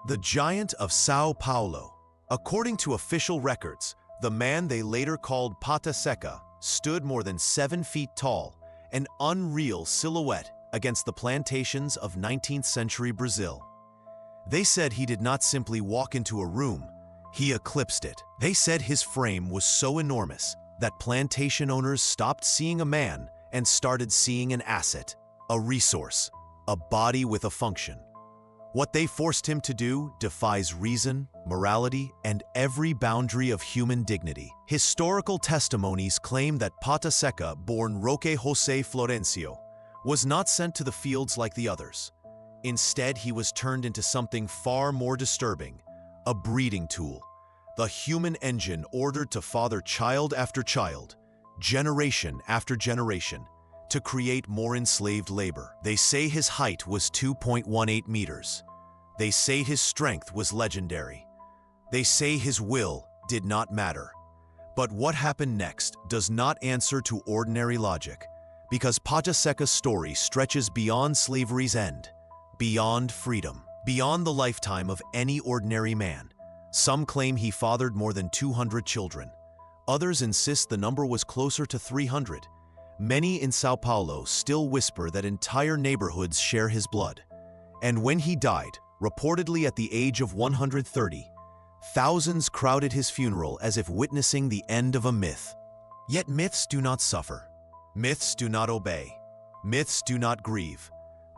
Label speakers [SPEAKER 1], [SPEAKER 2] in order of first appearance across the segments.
[SPEAKER 1] The Giant of Sao Paulo. According to official records, the man they later called Páta Seca stood more than 7 feet tall, an unreal silhouette against the plantations of 19th century Brazil. They said he did not simply walk into a room, he eclipsed it. They said his frame was so enormous that plantation owners stopped seeing a man and started seeing an asset, a resource, a body with a function. What they forced him to do defies reason, morality, and every boundary of human dignity. Historical testimonies claim that Páta Seca, born Roque José Florêncio, was not sent to the fields like the others. Instead, he was turned into something far more disturbing, a breeding tool, the human engine ordered to father child after child, generation after generation, to create more enslaved labor. They say his height was 2.18 meters. They say his strength was legendary. They say his will did not matter. But what happened next does not answer to ordinary logic, because Páta Seca's story stretches beyond slavery's end, beyond freedom, beyond the lifetime of any ordinary man. Some claim he fathered more than 200 children. Others insist the number was closer to 300. Many in Sao Paulo still whisper that entire neighborhoods share his blood. And when he died, reportedly at the age of 130, thousands crowded his funeral as if witnessing the end of a myth. Yet myths do not suffer. Myths do not obey. Myths do not grieve.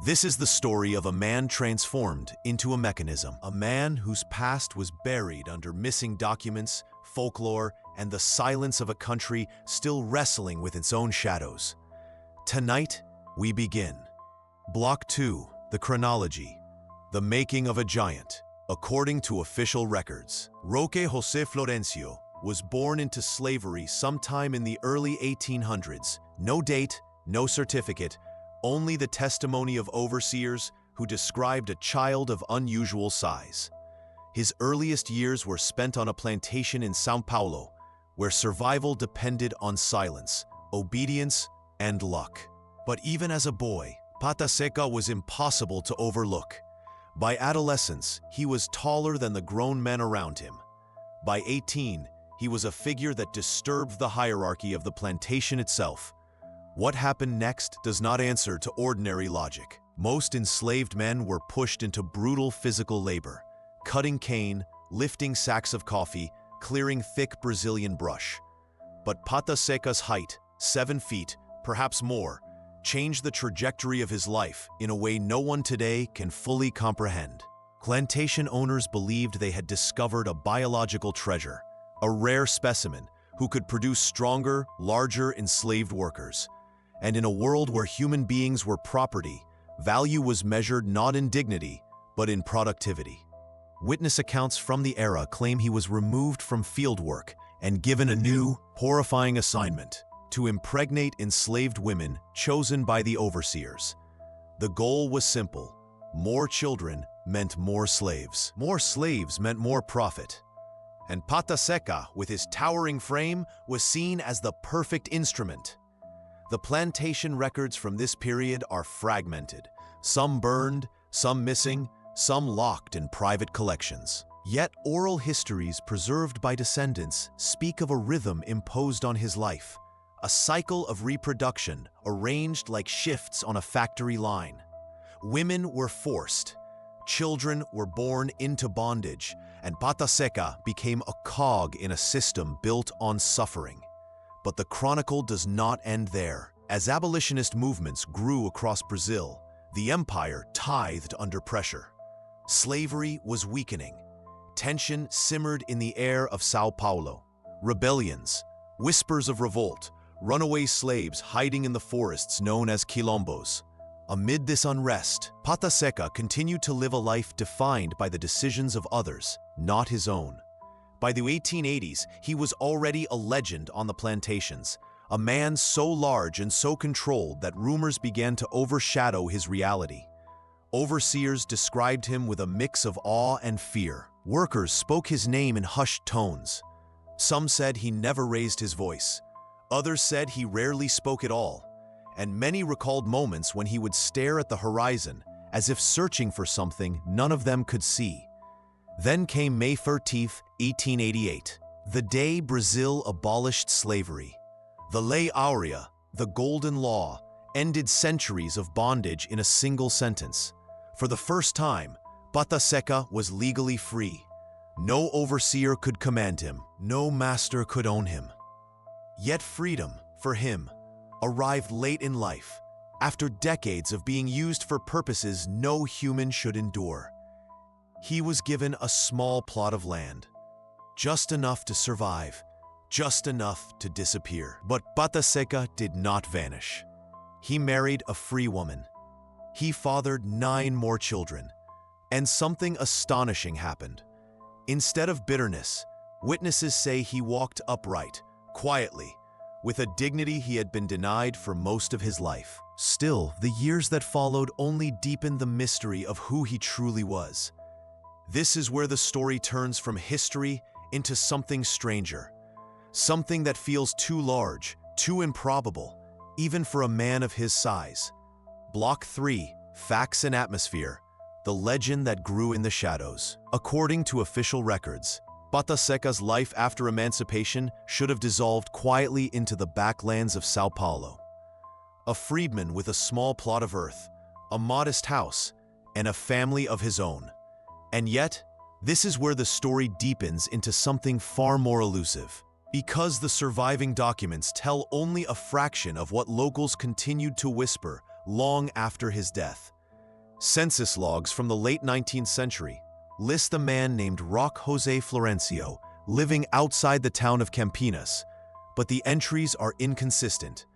[SPEAKER 1] This is the story of a man transformed into a mechanism, a man whose past was buried under missing documents, folklore, and the silence of a country still wrestling with its own shadows. Tonight, we begin. Block 2, the chronology. The making of a giant. According to official records, Roque José Florêncio was born into slavery sometime in the early 1800s. No date, no certificate, only the testimony of overseers who described a child of unusual size. His earliest years were spent on a plantation in São Paulo, where survival depended on silence, obedience, and luck. But even as a boy, Páta Seca was impossible to overlook. By adolescence, he was taller than the grown men around him. By 18, he was a figure that disturbed the hierarchy of the plantation itself. What happened next does not answer to ordinary logic. Most enslaved men were pushed into brutal physical labor, cutting cane, lifting sacks of coffee, clearing thick Brazilian brush. But Páta Seca's height, 7 feet, perhaps more, changed the trajectory of his life in a way no one today can fully comprehend. Plantation owners believed they had discovered a biological treasure, a rare specimen who could produce stronger, larger enslaved workers. And in a world where human beings were property, value was measured not in dignity, but in productivity. Witness accounts from the era claim he was removed from field work and given a new, horrifying assignment: to impregnate enslaved women chosen by the overseers. The goal was simple: more children meant more slaves. More slaves meant more profit. And Páta Seca, with his towering frame, was seen as the perfect instrument. The plantation records from this period are fragmented, some burned, some missing, some locked in private collections. Yet oral histories preserved by descendants speak of a rhythm imposed on his life, a cycle of reproduction arranged like shifts on a factory line. Women were forced, children were born into bondage, and Páta Seca became a cog in a system built on suffering. But the chronicle does not end there. As abolitionist movements grew across Brazil, the empire tithed under pressure. Slavery was weakening. Tension simmered in the air of São Paulo. Rebellions, whispers of revolt, runaway slaves hiding in the forests known as quilombos. Amid this unrest, Páta Seca continued to live a life defined by the decisions of others, not his own. By the 1880s, he was already a legend on the plantations, a man so large and so controlled that rumors began to overshadow his reality. Overseers described him with a mix of awe and fear. Workers spoke his name in hushed tones. Some said he never raised his voice. Others said he rarely spoke at all. And many recalled moments when he would stare at the horizon as if searching for something none of them could see. Then came May 13th, 1888, the day Brazil abolished slavery. The Lei Áurea, the Golden Law, ended centuries of bondage in a single sentence. For the first time, Páta Seca was legally free. No overseer could command him, no master could own him. Yet freedom, for him, arrived late in life, after decades of being used for purposes no human should endure. He was given a small plot of land, just enough to survive, just enough to disappear. But Páta Seca did not vanish. He married a free woman. He fathered 9 more children. And something astonishing happened. Instead of bitterness, witnesses say he walked upright, quietly, with a dignity he had been denied for most of his life. Still, the years that followed only deepened the mystery of who he truly was. This is where the story turns from history into something stranger, something that feels too large, too improbable, even for a man of his size. Block 3, Facts and Atmosphere, the legend that grew in the shadows. According to official records, Páta Seca's life after emancipation should have dissolved quietly into the backlands of São Paulo. A freedman with a small plot of earth, a modest house, and a family of his own. And yet, this is where the story deepens into something far more elusive. Because the surviving documents tell only a fraction of what locals continued to whisper long after his death. Census logs from the late 19th century list a man named Roque José Florêncio living outside the town of Campinas, but the entries are inconsistent.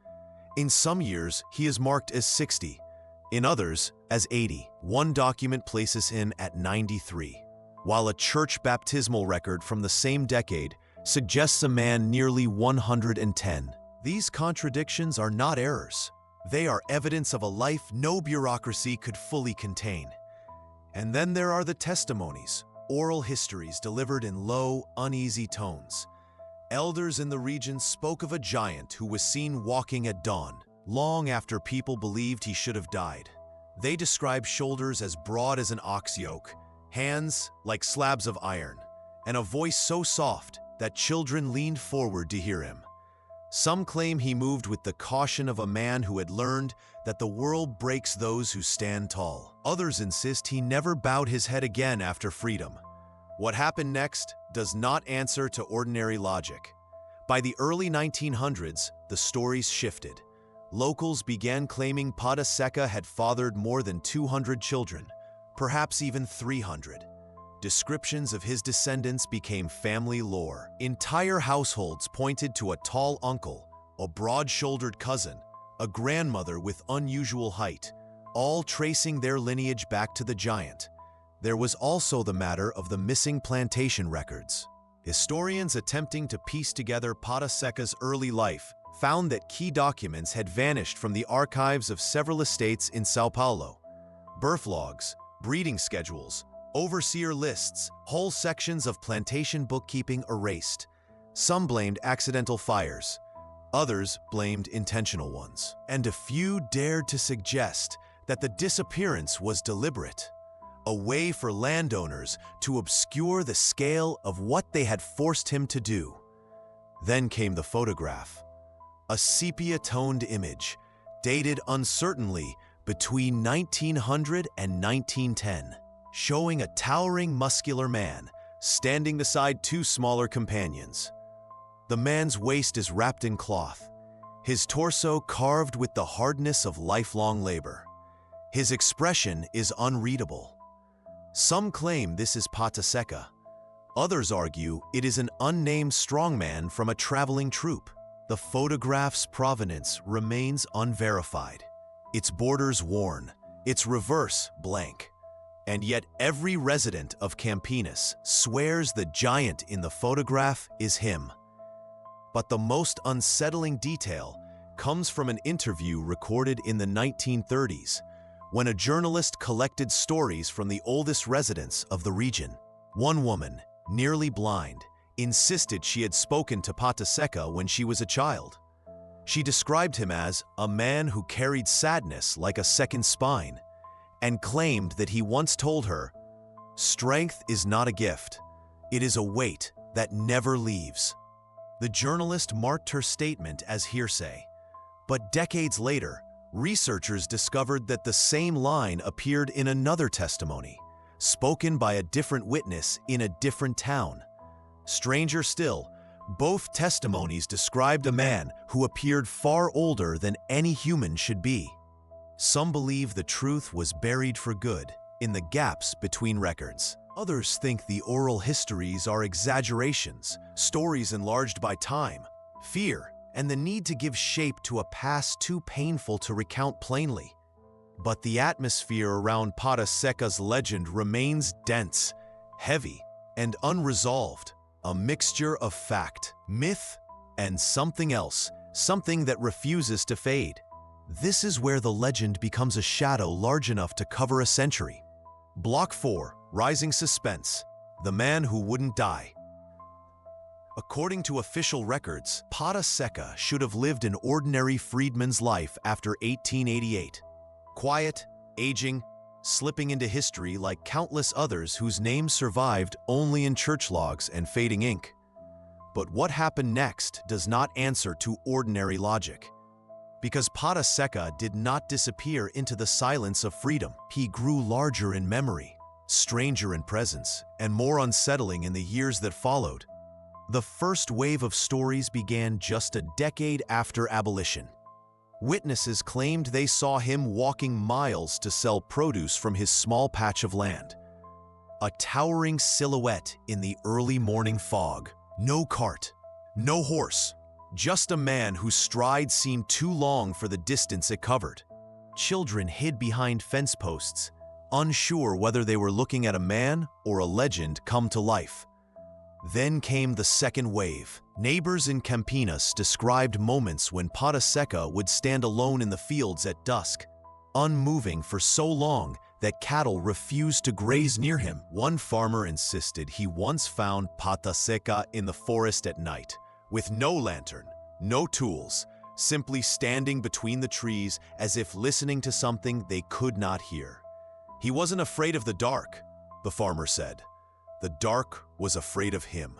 [SPEAKER 1] In some years, he is marked as 60, in others, as 80. One document places him at 93, while a church baptismal record from the same decade suggests a man nearly 110. These contradictions are not errors. They are evidence of a life no bureaucracy could fully contain. And then there are the testimonies, oral histories delivered in low, uneasy tones. Elders in the region spoke of a giant who was seen walking at dawn, long after people believed he should have died. They describe shoulders as broad as an ox yoke, hands like slabs of iron, and a voice so soft that children leaned forward to hear him. Some claim he moved with the caution of a man who had learned that the world breaks those who stand tall. Others insist he never bowed his head again after freedom. What happened next does not answer to ordinary logic. By the early 1900s, the stories shifted. Locals began claiming Páta Seca had fathered more than 200 children, perhaps even 300. Descriptions of his descendants became family lore. Entire households pointed to a tall uncle, a broad-shouldered cousin, a grandmother with unusual height, all tracing their lineage back to the giant. There was also the matter of the missing plantation records. Historians attempting to piece together Páta Seca's early life found that key documents had vanished from the archives of several estates in São Paulo. Birth logs, breeding schedules, overseer lists, whole sections of plantation bookkeeping erased. Some blamed accidental fires, others blamed intentional ones. And a few dared to suggest that the disappearance was deliberate, a way for landowners to obscure the scale of what they had forced him to do. Then came the photograph, a sepia-toned image, dated uncertainly between 1900 and 1910. Showing a towering muscular man standing beside 2 smaller companions. The man's waist is wrapped in cloth, his torso carved with the hardness of lifelong labor. His expression is unreadable. Some claim this is Páta Seca. Others argue it is an unnamed strongman from a traveling troupe. The photograph's provenance remains unverified, its borders worn, its reverse blank. And yet every resident of Campinas swears the giant in the photograph is him. But the most unsettling detail comes from an interview recorded in the 1930s, when a journalist collected stories from the oldest residents of the region. One woman, nearly blind, insisted she had spoken to Páta Seca when she was a child. She described him as a man who carried sadness like a second spine, and claimed that he once told her, Strength is not a gift. It is a weight that never leaves. The journalist marked her statement as hearsay. But decades later, researchers discovered that the same line appeared in another testimony, spoken by a different witness in a different town. Stranger still, both testimonies described a man who appeared far older than any human should be. Some believe the truth was buried for good in the gaps between records. Others think the oral histories are exaggerations, stories enlarged by time, fear, and the need to give shape to a past too painful to recount plainly. But the atmosphere around Páta Seca's legend remains dense, heavy, and unresolved. A mixture of fact, myth, and something else, something that refuses to fade. This is where the legend becomes a shadow large enough to cover a century. Block 4, Rising Suspense, The Man Who Wouldn't Die. According to official records, Páta Seca should have lived an ordinary freedman's life after 1888. Quiet, aging, slipping into history like countless others whose names survived only in church logs and fading ink. But what happened next does not answer to ordinary logic. Because Páta Seca did not disappear into the silence of freedom. He grew larger in memory, stranger in presence, and more unsettling in the years that followed. The first wave of stories began just a decade after abolition. Witnesses claimed they saw him walking miles to sell produce from his small patch of land. A towering silhouette in the early morning fog. No cart, no horse, just a man whose stride seemed too long for the distance it covered. Children hid behind fence posts, unsure whether they were looking at a man or a legend come to life. Then came the second wave. Neighbors in Campinas described moments when Páta Seca would stand alone in the fields at dusk, unmoving for so long that cattle refused to graze near him. One farmer insisted he once found Páta Seca in the forest at night, with no lantern, no tools, simply standing between the trees as if listening to something they could not hear. He wasn't afraid of the dark, the farmer said. The dark was afraid of him.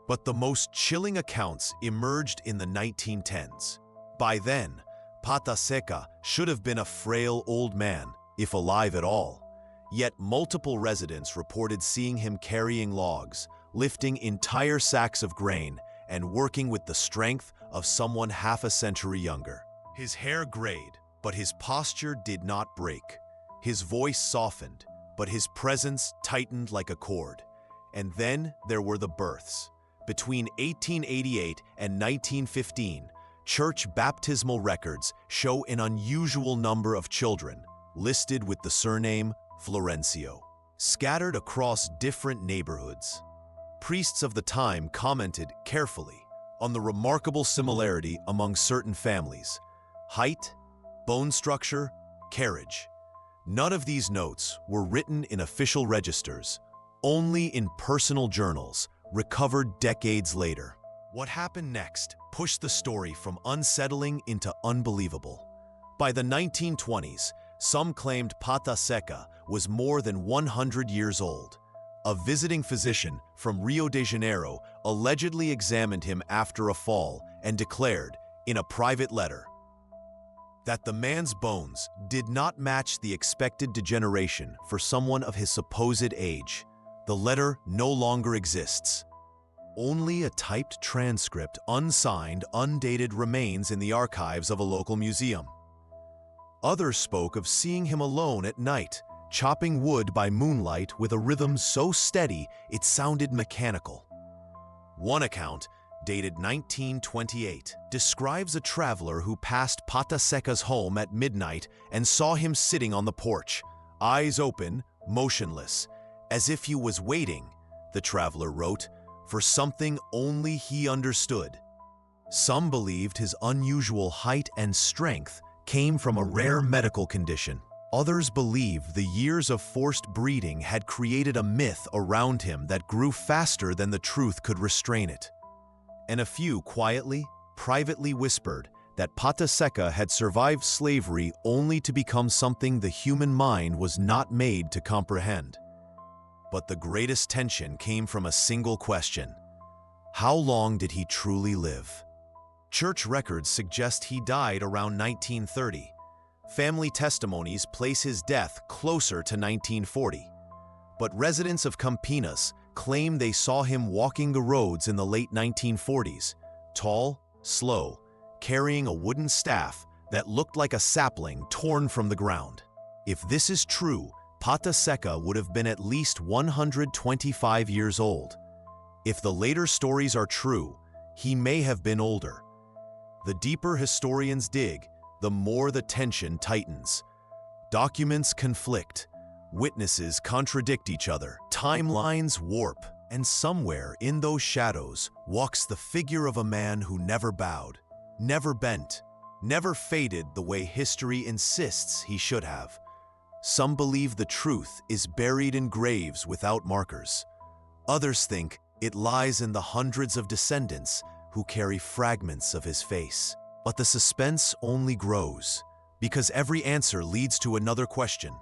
[SPEAKER 1] But the most chilling accounts emerged in the 1910s. By then, Páta Seca should have been a frail old man, if alive at all. Yet multiple residents reported seeing him carrying logs, lifting entire sacks of grain, and working with the strength of someone half a century younger. His hair grayed, but his posture did not break. His voice softened, but his presence tightened like a cord. And then there were the births. Between 1888 and 1915, church baptismal records show an unusual number of children, listed with the surname Florêncio, scattered across different neighborhoods. Priests of the time commented carefully on the remarkable similarity among certain families: height, bone structure, carriage. None of these notes were written in official registers, only in personal journals, recovered decades later. What happened next pushed the story from unsettling into unbelievable. By the 1920s, some claimed Páta Seca was more than 100 years old. A visiting physician from Rio de Janeiro allegedly examined him after a fall and declared, in a private letter, that the man's bones did not match the expected degeneration for someone of his supposed age. The letter no longer exists. Only a typed transcript, unsigned, undated, remains in the archives of a local museum. Others spoke of seeing him alone at night, chopping wood by moonlight with a rhythm so steady it sounded mechanical. One account, dated 1928, describes a traveler who passed Páta Seca's home at midnight and saw him sitting on the porch, eyes open, motionless, as if he was waiting, the traveler wrote, for something only he understood. Some believed his unusual height and strength came from a rare medical condition. Others believed the years of forced breeding had created a myth around him that grew faster than the truth could restrain it. And a few quietly, privately whispered that Páta Seca had survived slavery only to become something the human mind was not made to comprehend. But the greatest tension came from a single question. How long did he truly live? Church records suggest he died around 1930. Family testimonies place his death closer to 1940. But residents of Campinas claim they saw him walking the roads in the late 1940s, tall, slow, carrying a wooden staff that looked like a sapling torn from the ground. If this is true, Páta Seca would have been at least 125 years old. If the later stories are true, he may have been older. The deeper historians dig, the more the tension tightens. Documents conflict, witnesses contradict each other, timelines warp, and somewhere in those shadows walks the figure of a man who never bowed, never bent, never faded the way history insists he should have. Some believe the truth is buried in graves without markers. Others think it lies in the hundreds of descendants who carry fragments of his face. But the suspense only grows, because every answer leads to another question.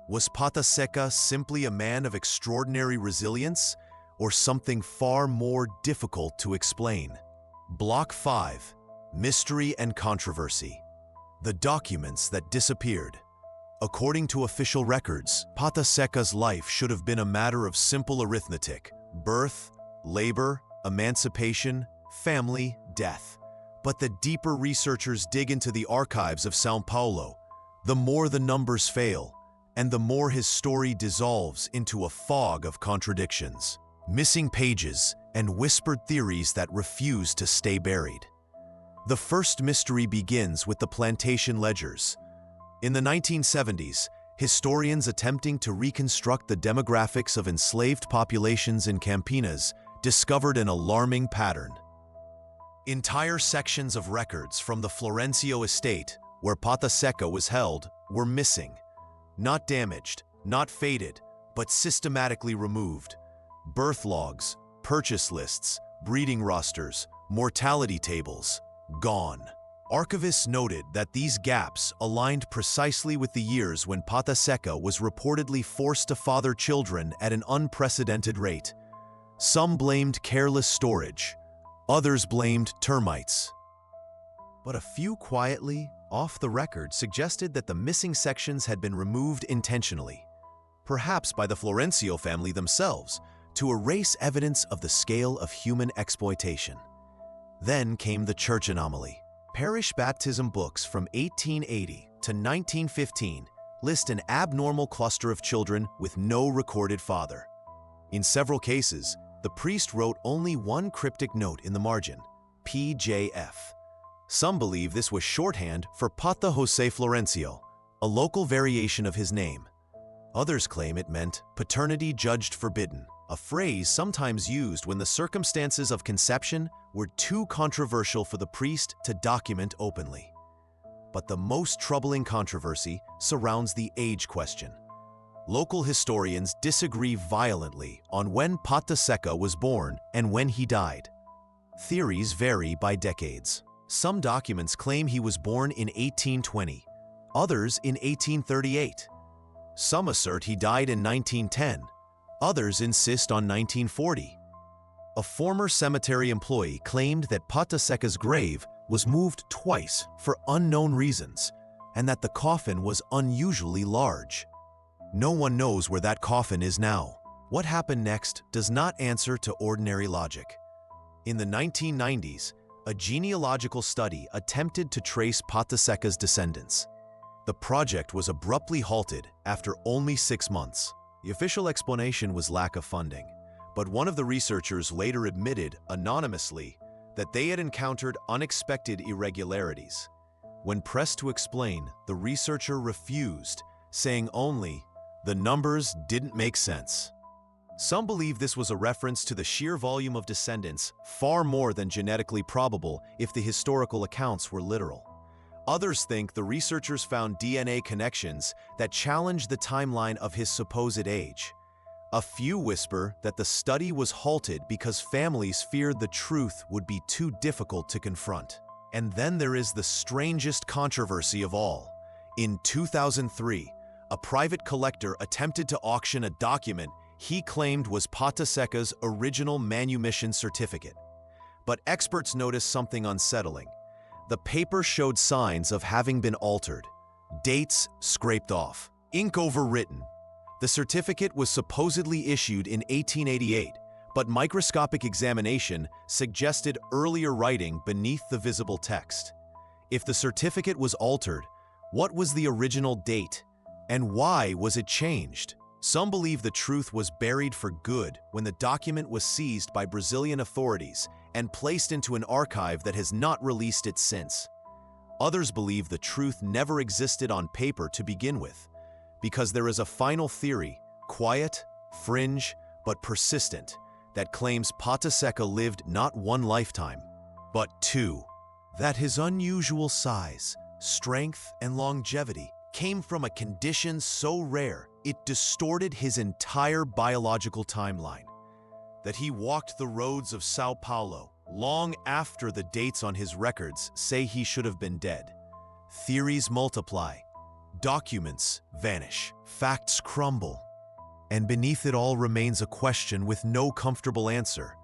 [SPEAKER 1] Was Páta Seca simply a man of extraordinary resilience, or something far more difficult to explain? Block 5. Mystery and Controversy. The documents that disappeared. According to official records, Páta Seca's life should have been a matter of simple arithmetic: birth, labor, emancipation, family, death. But the deeper researchers dig into the archives of São Paulo, the more the numbers fail, and the more his story dissolves into a fog of contradictions, missing pages, and whispered theories that refuse to stay buried. The first mystery begins with the plantation ledgers. In the 1970s, historians attempting to reconstruct the demographics of enslaved populations in Campinas discovered an alarming pattern. Entire sections of records from the Florêncio estate, where Páta Seca was held, were missing. Not damaged, not faded, but systematically removed. Birth logs, purchase lists, breeding rosters, mortality tables, gone. Archivists noted that these gaps aligned precisely with the years when Páta Seca was reportedly forced to father children at an unprecedented rate. Some blamed careless storage. Others blamed termites. But a few quietly, off the record, suggested that the missing sections had been removed intentionally, perhaps by the Florêncio family themselves, to erase evidence of the scale of human exploitation. Then came the church anomaly. Parish baptism books from 1880 to 1915 list an abnormal cluster of children with no recorded father. In several cases, the priest wrote only one cryptic note in the margin, PJF. Some believe this was shorthand for Roque José Florêncio, a local variation of his name. Others claim it meant paternity judged forbidden, a phrase sometimes used when the circumstances of conception were too controversial for the priest to document openly. But the most troubling controversy surrounds the age question. Local historians disagree violently on when Páta Seca was born and when he died. Theories vary by decades. Some documents claim he was born in 1820, others in 1838. Some assert he died in 1910, others insist on 1940. A former cemetery employee claimed that Páta Seca's grave was moved twice for unknown reasons, and that the coffin was unusually large. No one knows where that coffin is now. What happened next does not answer to ordinary logic. In the 1990s, a genealogical study attempted to trace Páta Seca's descendants. The project was abruptly halted after only 6 months. The official explanation was lack of funding, but one of the researchers later admitted anonymously that they had encountered unexpected irregularities. When pressed to explain, the researcher refused, saying only, "The numbers didn't make sense." Some believe this was a reference to the sheer volume of descendants, far more than genetically probable if the historical accounts were literal. Others think the researchers found DNA connections that challenge the timeline of his supposed age. A few whisper that the study was halted because families feared the truth would be too difficult to confront. And then there is the strangest controversy of all. In 2003, a private collector attempted to auction a document he claimed was Páta Seca's original manumission certificate. But experts noticed something unsettling. The paper showed signs of having been altered. Dates scraped off, ink overwritten. The certificate was supposedly issued in 1888, but microscopic examination suggested earlier writing beneath the visible text. If the certificate was altered, what was the original date? And why was it changed? Some believe the truth was buried for good when the document was seized by Brazilian authorities and placed into an archive that has not released it since. Others believe the truth never existed on paper to begin with, because there is a final theory, quiet, fringe, but persistent, that claims Páta Seca lived not one lifetime, but two. That his unusual size, strength, and longevity came from a condition so rare it distorted his entire biological timeline. That he walked the roads of São Paulo long after the dates on his records say he should have been dead. Theories multiply, documents vanish, facts crumble, and beneath it all remains a question with no comfortable answer.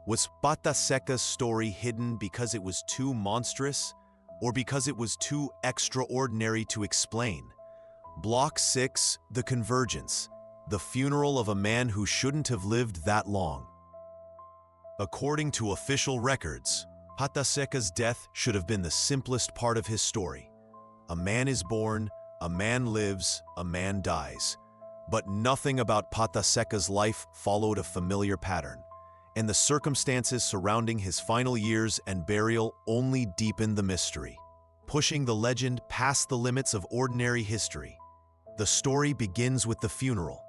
[SPEAKER 1] Was Páta Seca's story hidden because it was too monstrous, or because it was too extraordinary to explain? Block 6, The Convergence, the funeral of a man who shouldn't have lived that long. According to official records, Páta Seca's death should have been the simplest part of his story. A man is born, a man lives, a man dies. But nothing about Páta Seca's life followed a familiar pattern, and the circumstances surrounding his final years and burial only deepened the mystery, pushing the legend past the limits of ordinary history. The story begins with the funeral.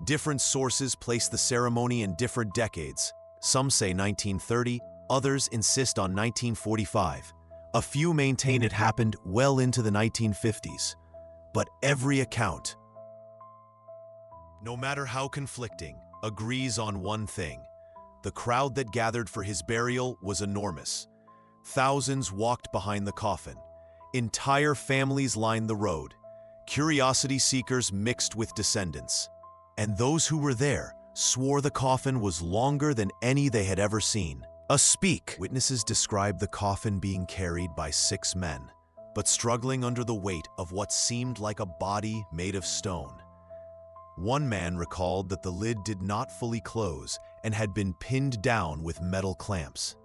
[SPEAKER 1] Different sources place the ceremony in different decades. Some say 1930, others insist on 1945. A few maintain it happened well into the 1950s. But every account, no matter how conflicting, agrees on one thing. The crowd that gathered for his burial was enormous. Thousands walked behind the coffin. Entire families lined the road. Curiosity seekers mixed with descendants. And those who were there swore the coffin was longer than any they had ever seen. Witnesses described the coffin being carried by 6 men, but struggling under the weight of what seemed like a body made of stone. One man recalled that the lid did not fully close and had been pinned down with metal clamps.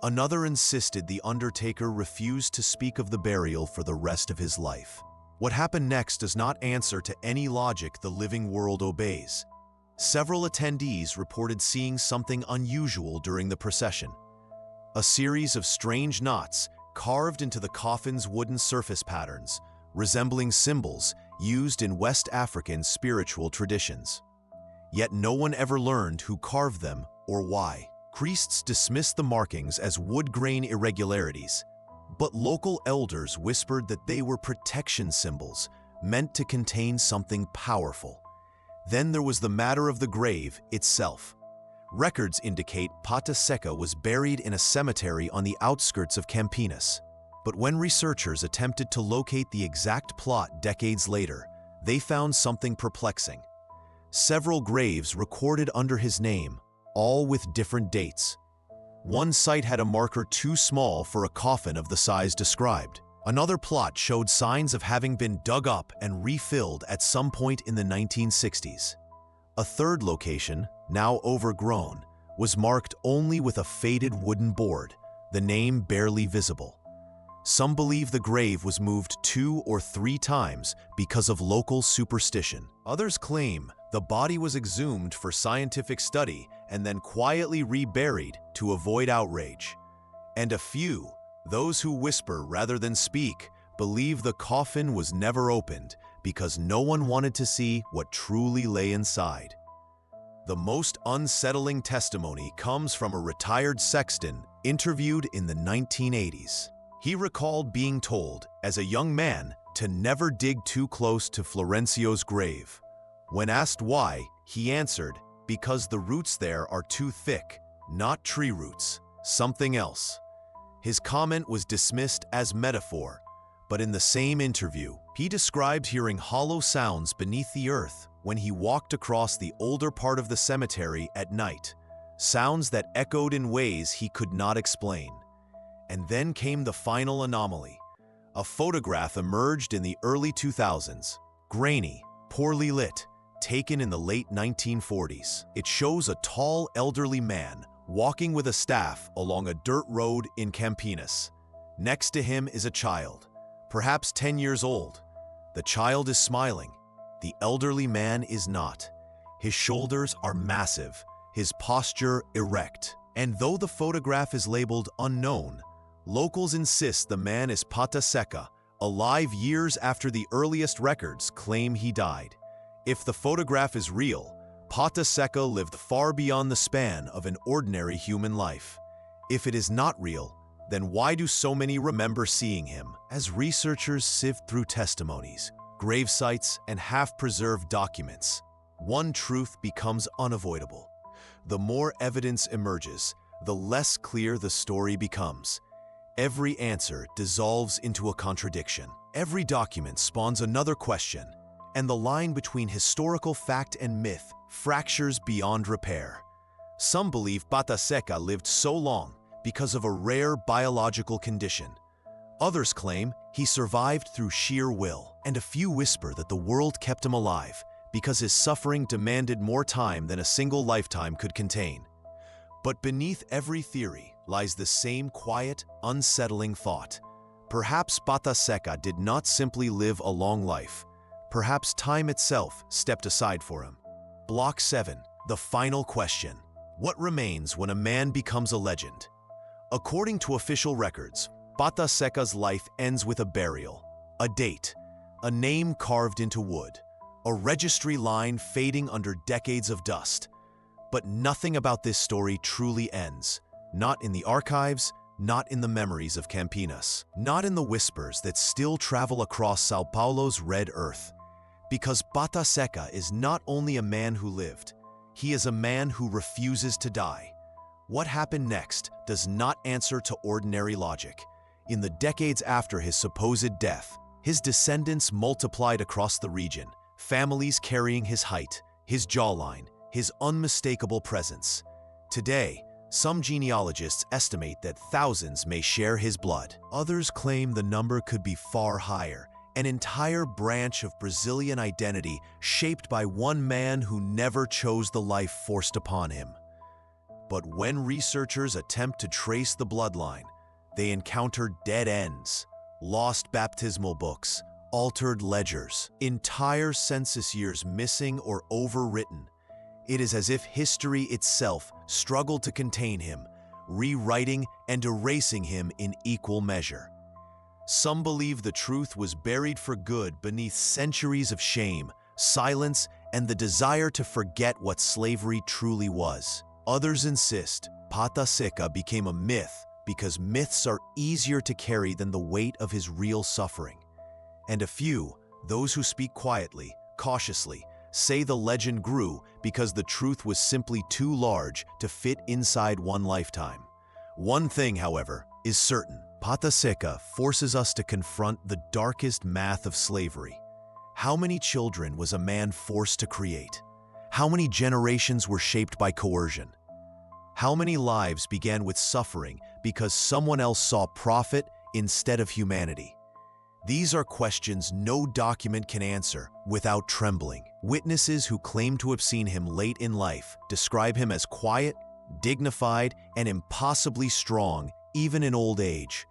[SPEAKER 1] Another insisted the undertaker refused to speak of the burial for the rest of his life. What happened next does not answer to any logic the living world obeys. Several attendees reported seeing something unusual during the procession. A series of strange knots carved into the coffin's wooden surface patterns, resembling symbols used in West African spiritual traditions. Yet no one ever learned who carved them or why. Priests dismissed the markings as wood grain irregularities, but local elders whispered that they were protection symbols meant to contain something powerful. Then there was the matter of the grave itself. Records indicate Páta Seca was buried in a cemetery on the outskirts of Campinas. But when researchers attempted to locate the exact plot decades later, they found something perplexing. Several graves recorded under his name, all with different dates. One site had a marker too small for a coffin of the size described. Another plot showed signs of having been dug up and refilled at some point in the 1960s. A third location, now overgrown, was marked only with a faded wooden board, the name barely visible. Some believe the grave was moved 2 or 3 times because of local superstition. Others claim the body was exhumed for scientific study and then quietly reburied to avoid outrage. And a few, those who whisper rather than speak, believe the coffin was never opened because no one wanted to see what truly lay inside. The most unsettling testimony comes from a retired sexton interviewed in the 1980s. He recalled being told, as a young man, to never dig too close to Florêncio's grave. When asked why, he answered, "Because the roots there are too thick, not tree roots, something else." His comment was dismissed as metaphor, but in the same interview, he described hearing hollow sounds beneath the earth, when he walked across the older part of the cemetery at night, sounds that echoed in ways he could not explain. And then came the final anomaly. A photograph emerged in the early 2000s, grainy, poorly lit, taken in the late 1940s. It shows a tall, elderly man walking with a staff along a dirt road in Campinas. Next to him is a child, perhaps 10 years old. The child is smiling. The elderly man is not. His shoulders are massive, his posture erect. And though the photograph is labeled unknown, locals insist the man is Páta Seca, alive years after the earliest records claim he died. If the photograph is real, Páta Seca lived far beyond the span of an ordinary human life. If it is not real, then why do so many remember seeing him? As researchers sift through testimonies, grave sites, and half-preserved documents, one truth becomes unavoidable. The more evidence emerges, the less clear the story becomes. Every answer dissolves into a contradiction. Every document spawns another question, and the line between historical fact and myth fractures beyond repair. Some believe Páta Seca lived so long because of a rare biological condition. Others claim he survived through sheer will, and a few whisper that the world kept him alive because his suffering demanded more time than a single lifetime could contain. But beneath every theory lies the same quiet, unsettling thought. Perhaps Páta Seca did not simply live a long life. Perhaps time itself stepped aside for him. Block 7. The final question. What remains when a man becomes a legend? According to official records, Páta Seca's life ends with a burial, a date, a name carved into wood, a registry line fading under decades of dust. But nothing about this story truly ends. Not in the archives, not in the memories of Campinas, not in the whispers that still travel across São Paulo's red earth. Because Páta Seca is not only a man who lived, he is a man who refuses to die. What happened next does not answer to ordinary logic. In the decades after his supposed death, his descendants multiplied across the region, families carrying his height, his jawline, his unmistakable presence. Today, some genealogists estimate that thousands may share his blood. Others claim the number could be far higher, an entire branch of Brazilian identity shaped by one man who never chose the life forced upon him. But when researchers attempt to trace the bloodline, they encounter dead ends, lost baptismal books, altered ledgers, entire census years missing or overwritten. It is as if history itself struggled to contain him, rewriting and erasing him in equal measure. Some believe the truth was buried for good beneath centuries of shame, silence, and the desire to forget what slavery truly was. Others insist Páta Seca became a myth because myths are easier to carry than the weight of his real suffering. And a few, those who speak quietly, cautiously, say the legend grew because the truth was simply too large to fit inside one lifetime. One thing, however, is certain. Páta Seca forces us to confront the darkest math of slavery. How many children was a man forced to create? How many generations were shaped by coercion? How many lives began with suffering because someone else saw profit instead of humanity? These are questions no document can answer without trembling. Witnesses who claim to have seen him late in life describe him as quiet, dignified, and impossibly strong, even in old age.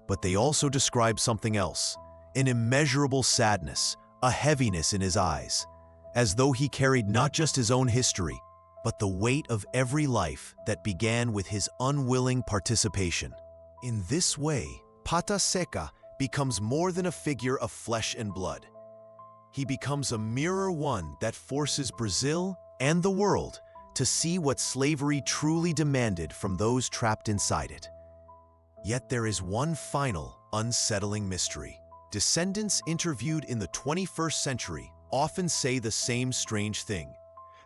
[SPEAKER 1] But they also describe something else, an immeasurable sadness, a heaviness in his eyes, as though he carried not just his own history, but the weight of every life that began with his unwilling participation. In this way, Páta Seca becomes more than a figure of flesh and blood. He becomes a mirror, one that forces Brazil and the world to see what slavery truly demanded from those trapped inside it. Yet there is one final, unsettling mystery. Descendants interviewed in the 21st century often say the same strange thing,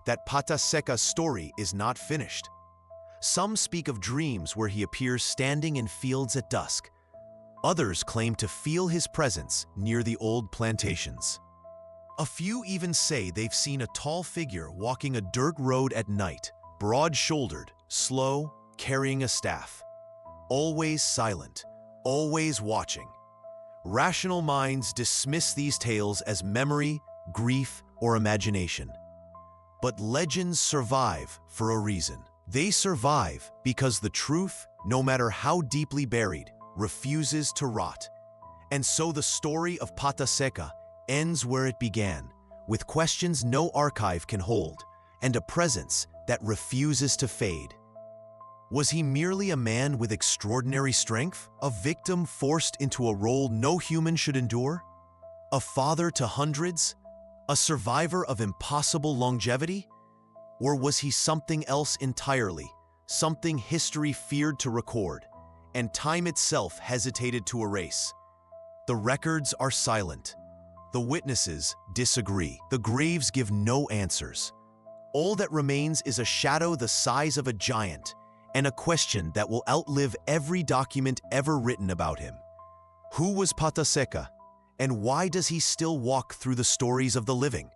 [SPEAKER 1] that Páta Seca's story is not finished. Some speak of dreams where he appears standing in fields at dusk. Others claim to feel his presence near the old plantations. A few even say they've seen a tall figure walking a dirt road at night, broad-shouldered, slow, carrying a staff. Always silent, always watching. Rational minds dismiss these tales as memory, grief, or imagination. But legends survive for a reason. They survive because the truth, no matter how deeply buried, refuses to rot. And so the story of Páta Seca ends where it began, with questions no archive can hold, and a presence that refuses to fade. Was he merely a man with extraordinary strength? A victim forced into a role no human should endure? A father to hundreds? A survivor of impossible longevity? Or was he something else entirely, something history feared to record, and time itself hesitated to erase? The records are silent. The witnesses disagree. The graves give no answers. All that remains is a shadow the size of a giant, and a question that will outlive every document ever written about him. Who was Páta Seca, and why does he still walk through the stories of the living?